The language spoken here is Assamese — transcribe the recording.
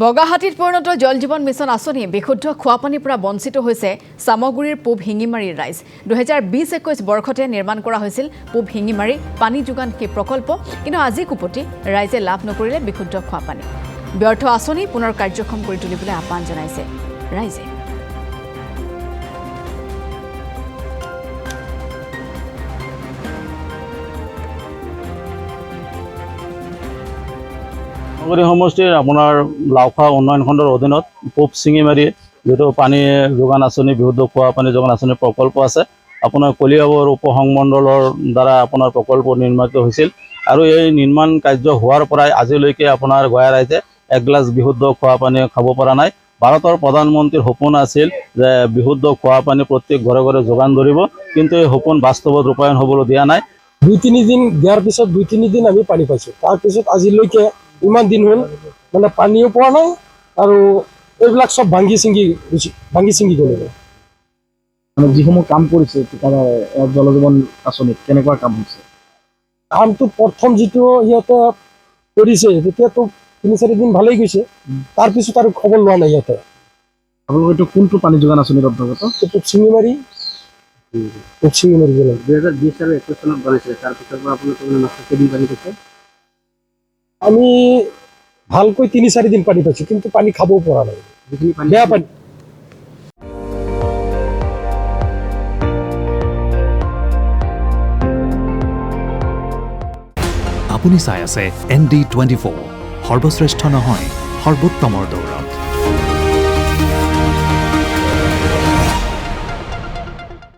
বগাহাটীত পৰিণত জল জীৱন মিছন আঁচনি বিশুদ্ধ খোৱাপানীৰ পৰা বঞ্চিত হৈছে সামগুৰিৰ পূব হিঙিমাৰীৰ ৰাইজ 2020-21 বৰ্ষতে নিৰ্মাণ কৰা হৈছিল পূব হিঙিমাৰী পানী যোগান সেই প্ৰকল্প কিন্তু আজি কুপটি ৰাইজে লাভ নকৰিলে বিশুদ্ধ খোৱাপানী ব্যৰ্থ আঁচনি পুনৰ কাৰ্যক্ষম কৰি তুলিবলৈ আহ্বান জনাইছে ৰাইজে সমষ্টিৰ আপোনাৰ লাওখা উন্নয়ন খণ্ডৰ অধীনত পূব শিঙিমাৰী যেটো পানী যোগান আঁচনি বিশুদ্ধ খোৱা পানী যোগান আঁচনি প্ৰকল্প আছে আপোনাৰ কলিয়াবৰ উপসংমণ্ডলৰ দ্বাৰা আপোনাৰ প্ৰকল্প নিৰ্মিত হৈছিল আৰু এই নিৰ্মাণ কাৰ্য হোৱাৰ পৰাই আজিলৈকে আপোনাৰ গয়া ৰাইজে এক গ্লাস বিশুদ্ধ খোৱা পানী খাব পৰা নাই ভাৰতৰ প্ৰধানমন্ত্ৰীৰ সপোন আছিল যে বিশুদ্ধ খোৱা পানী প্ৰত্যেক ঘৰে ঘৰে যোগান ধৰিব কিন্তু এই সপোন বাস্তৱত ৰূপায়ণ হ'বলৈ দিয়া নাই 2-3 দিন দিয়াৰ পিছত 2-3 দিন আমি পানী পাইছো তাৰ পিছত আজিলৈকে ইমান দিন হল মানে পানীও পোৱা নাই আৰু এইবিলাক সব ভাঙি চিঙি গ'ল মানে যিসমূহ কাম কৰিছে জল জীৱন আঁচনিত কেনেকুৱা কাম হৈছে কামটো প্ৰথম যিটো ইয়াতে কৰিছে তেতিয়াতো 3-4 দিন ভালেই গৈছে তাৰ পিছত আৰু খবৰ লোৱা নাই ইয়াতে আপোনালোকে এইটো কোনটো পানী যোগান আঁচনিৰ অন্তৰ্গত পূব শিঙিমাৰী 2020 আৰু 21 চনত বনাইছে তাৰ পিছৰ পৰা আপোনালোকে মাত্ৰ কেইদিন পানী পাইছে আমি ভালকৈ 3-4 দিন পানী পাইছো কিন্তু পানী খাবও পৰা নাই বেয়া পানী আপুনি চাই আছে ND24 সৰ্বশ্ৰেষ্ঠ নহয় সৰ্বোত্তমৰ দৌৰ